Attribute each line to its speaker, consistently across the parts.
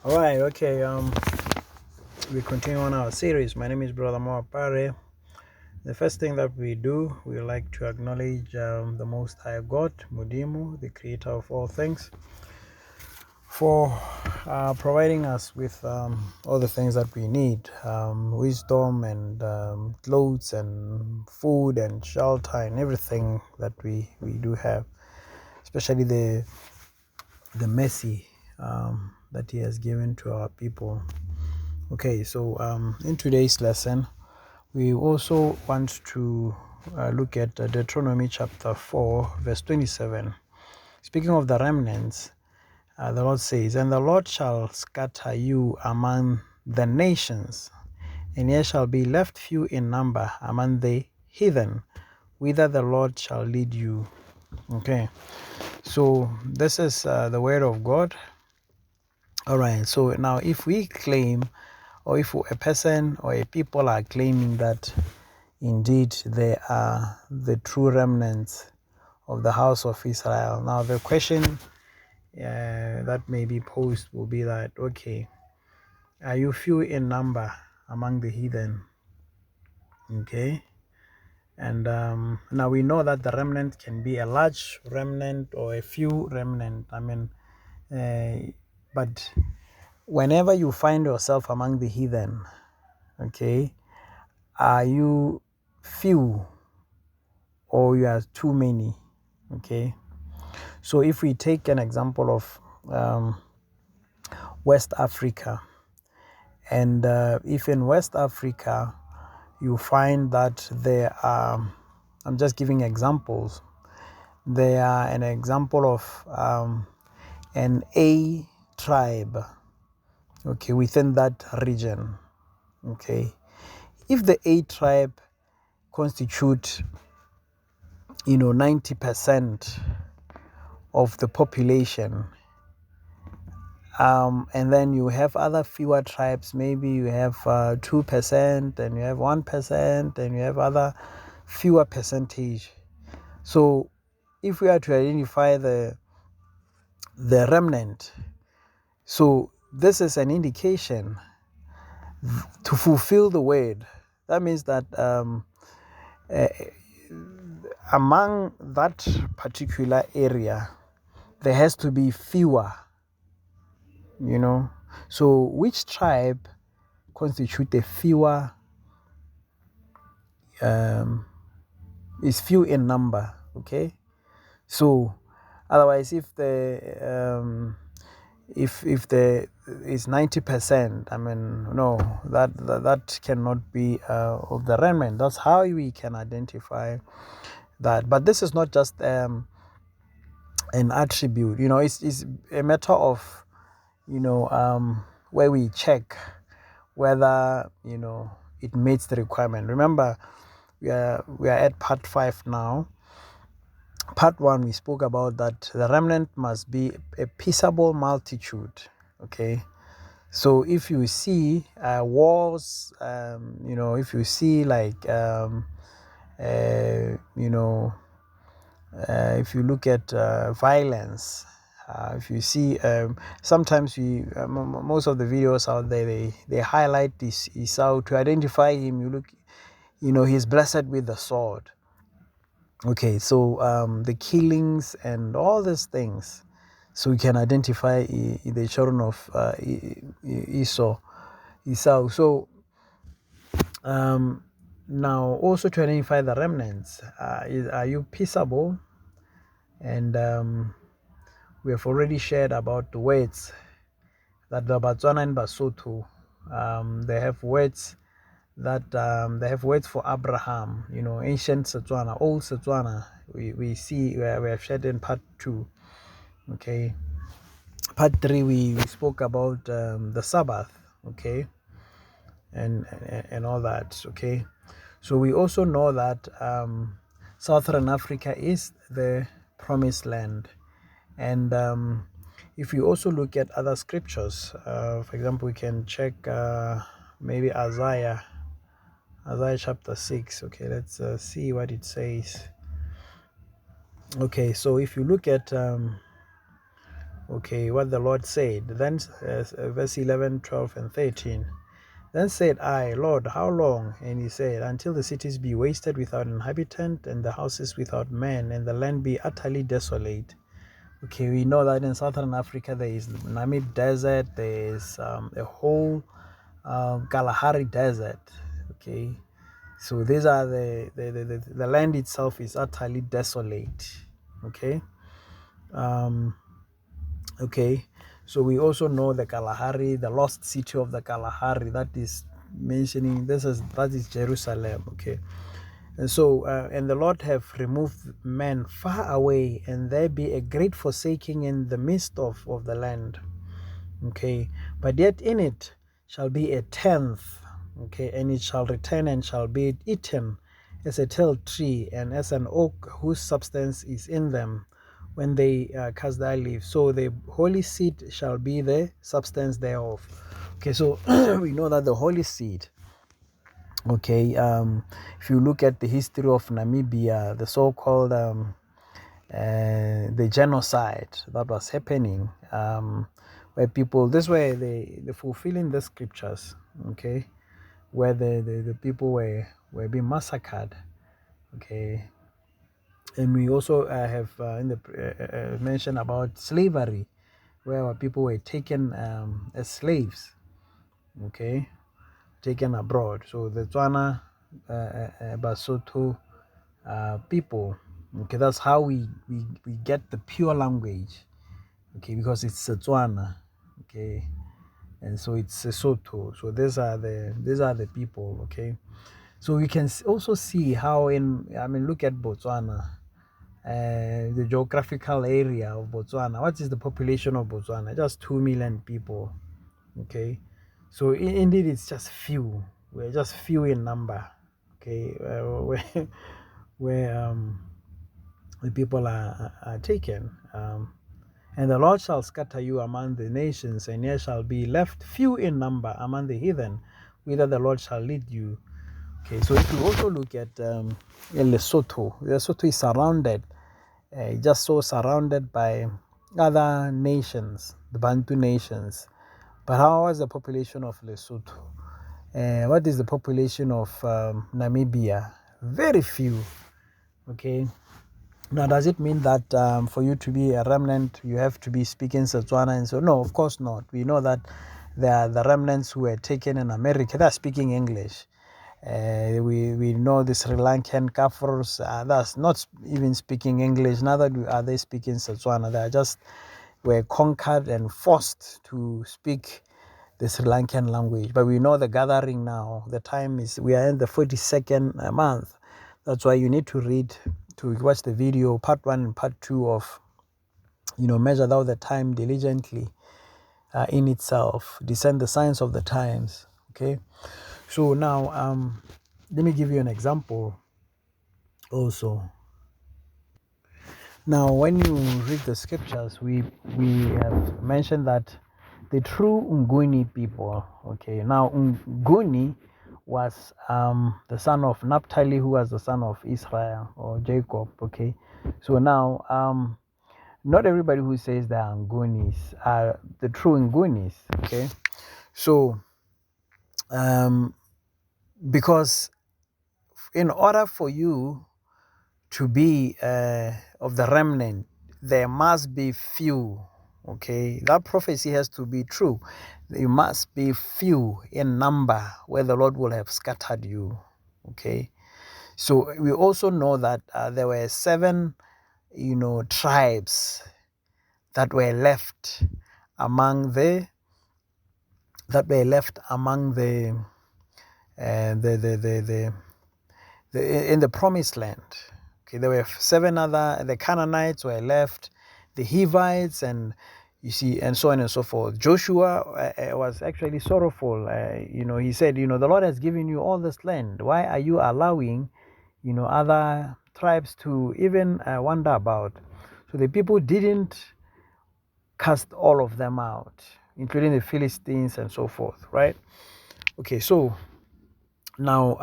Speaker 1: All right, okay. We continue on our series. My name is Brother Moapare. The first thing that we do, we like to acknowledge the Most High God, Mudimu, the Creator of all things, for providing us with all the things that we need, wisdom and clothes and food and shelter and everything that we do have, especially the mercy that He has given to our people. Okay, so in today's lesson, we also want to look at Deuteronomy chapter 4, verse 27. Speaking of the remnants, the Lord says, "And the Lord shall scatter you among the nations, and ye shall be left few in number among the heathen, whither the Lord shall lead you." Okay, so this is the word of God. All right, so now if we claim, or if a person or a people are claiming that indeed they are the true remnants of the house of Israel, now the question that may be posed will be that, okay, are you few in number among the heathen? Okay, and now we know that the remnant can be a large remnant or a few remnant. But whenever you find yourself among the heathen, okay, are you few or you are too many? Okay, so if we take an example of West Africa, and if in West Africa you find that there are, I'm just giving examples, there are an example of an A tribe, okay, within that region. Okay, if the A tribe constitute 90% of the population, and then you have other fewer tribes, maybe you have 2% and you have 1% and you have other fewer percentage. So if we are to identify the remnant, so this is an indication to fulfill the word. That means that among that particular area there has to be fewer, so which tribe constitute a fewer, is few in number. Okay, so otherwise if the if there is 90%, no, that cannot be of the remnant. That's how we can identify that. But this is not just an attribute, it's a matter of where we check whether it meets the requirement. Remember, we are at part 5 now. Part 1, we spoke about that the remnant must be a peaceable multitude. Okay, so if you see wars, if you see like if you look at violence, if you see, sometimes most of the videos out there, they highlight this Esau. To identify him, you look, he's blessed with the sword. Okay, so the killings and all these things, so we can identify the children of Esau. So now also to identify the remnants, are you peaceable? And we have already shared about the words that the Tswana and Sotho, they have words that they have words for Abraham, ancient Tswana, old Tswana. We see where we have shared in part 2. Okay, part 3 we spoke about the Sabbath. Okay, and all that. Okay, so we also know that Southern Africa is the promised land. And if you also look at other scriptures, for example, we can check maybe Isaiah chapter 6. Okay, let's see what it says. Okay, so if you look at Okay, what the Lord said. Then verse 11, 12, and 13. Then said I, Lord, how long? And he said, until the cities be wasted without inhabitant, and the houses without men, and the land be utterly desolate. Okay, we know that in southern Africa there is Namib Desert, there is a whole Kalahari Desert. Okay, so these are the land itself is utterly desolate. Okay, okay, so we also know the Kalahari, the lost city of the Kalahari, that is mentioning that is Jerusalem. Okay, and so and the Lord have removed men far away, and there be a great forsaking in the midst of the land. Okay, but yet in it shall be a tenth. Okay, and it shall return and shall be eaten as a tall tree and as an oak whose substance is in them when they cast their leaves. So the holy seed shall be the substance thereof. Okay, so we know that the holy seed. Okay, if you look at the history of Namibia, the so-called the genocide that was happening, where people, this way they fulfilling the scriptures, okay, where the people were being massacred, okay. And we also have in the mention about slavery, where our people were taken as slaves, okay, taken abroad. So the Tswana, Basotho people, okay, that's how we get the pure language, okay, because it's Tswana, okay, and so it's Sotho. So these are the people, okay. So we can also see how look at Botswana, the geographical area of Botswana. What is the population of Botswana? Just 2 million people, okay. So indeed, it's just few. We're just few in number, okay. Where the people are taken. And the Lord shall scatter you among the nations, and ye shall be left few in number among the heathen, whither the Lord shall lead you. Okay, so if you also look at Lesotho is surrounded, just so surrounded by other nations, the Bantu nations. But how is the population of Lesotho? What is the population of Namibia? Very few. Okay. Now, does it mean that for you to be a remnant, you have to be speaking Setswana? And so, no, of course not. We know that the remnants who were taken in America, they're speaking English. We know the Sri Lankan Kafirs, that's not even speaking English, neither are they speaking Setswana. They just were conquered and forced to speak the Sri Lankan language. But we know the gathering now, the time is, we are in the 42nd month. That's why you need to watch the video, part 1 and part 2 of, measure thou the time diligently in itself, discern the signs of the times. Okay, so now let me give you an example also. Now, when you read the scriptures, we have mentioned that the true Nguni people, okay, now Nguni was the son of Naphtali, who was the son of Israel or Jacob, okay. So now not everybody who says they are Ngunis are the true Ngunis, okay. So because in order for you to be of the remnant, there must be few, okay. That prophecy has to be true. You must be few in number where the Lord will have scattered you, okay. So we also know that there were 7 tribes that were left among the in the promised land. Okay, there were 7 other, the Canaanites were left, the Hivites, and you see, and so on and so forth. Joshua was actually sorrowful. He said, the Lord has given you all this land. Why are you allowing, other tribes to even wander about? So the people didn't cast all of them out, including the Philistines and so forth, right? Okay, so now,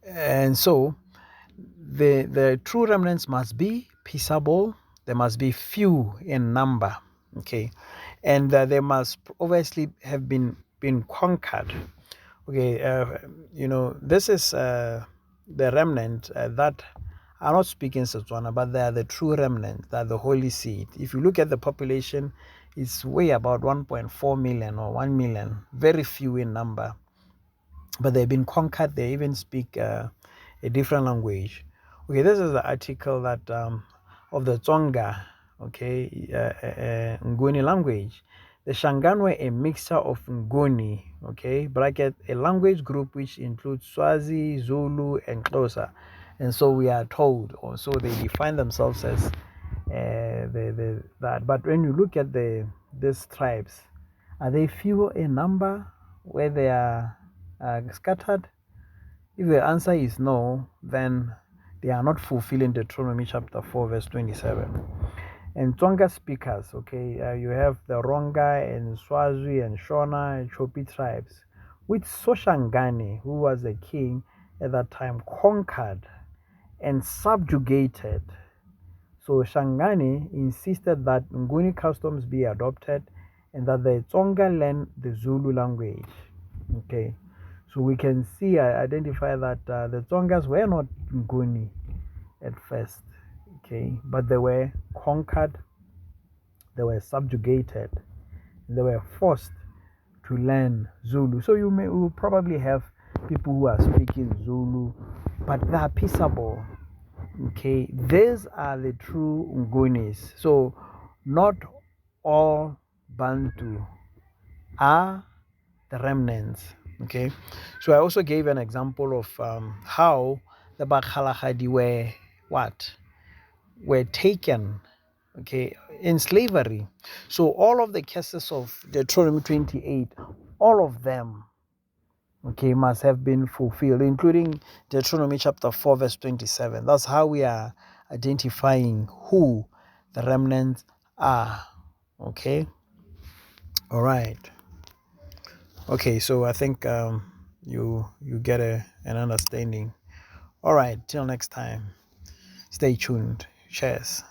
Speaker 1: and so the true remnants must be peaceable, They must be few in number, okay, and they must obviously have been conquered. Okay, this is the remnant that are not speaking Setswana, but they are the true remnant, they are the holy seed. If you look at the population, it's way about 1.4 million or 1 million, very few in number, but they've been conquered. They even speak a different language. Okay, this is the article that of the Tsonga, okay, Nguni language. The Shangaan were a mixture of Nguni, okay, bracket, a language group which includes Swazi, Zulu, and Xhosa. And so we are told, or so they define themselves as that. But when you look at these tribes, are they few in number where they are scattered? If the answer is no, then they are not fulfilling Deuteronomy chapter 4, verse 27. And Tsonga speakers, okay, you have the Ronga and Swazi and Shona and Chopi tribes, which Soshangane, who was the king at that time, conquered and subjugated. So Shangani insisted that Nguni customs be adopted and that the Tsonga learn the Zulu language. Okay, so we can see, identify that the Tsongas were not Nguni at first, okay, but they were conquered, they were subjugated, they were forced to learn Zulu. So you will probably have people who are speaking Zulu, but they are peaceable. Okay, these are the true Ngunis. So not all Bantu are the remnants. Okay, so I also gave an example of how the Bakhalahadi were taken, okay, in slavery. So all of the cases of Deuteronomy 28, all of them, okay, must have been fulfilled, including Deuteronomy chapter 4, verse 27. That's how we are identifying who the remnants are. Okay. All right. Okay, so I think you get an understanding. All right, till next time. Stay tuned. Cheers.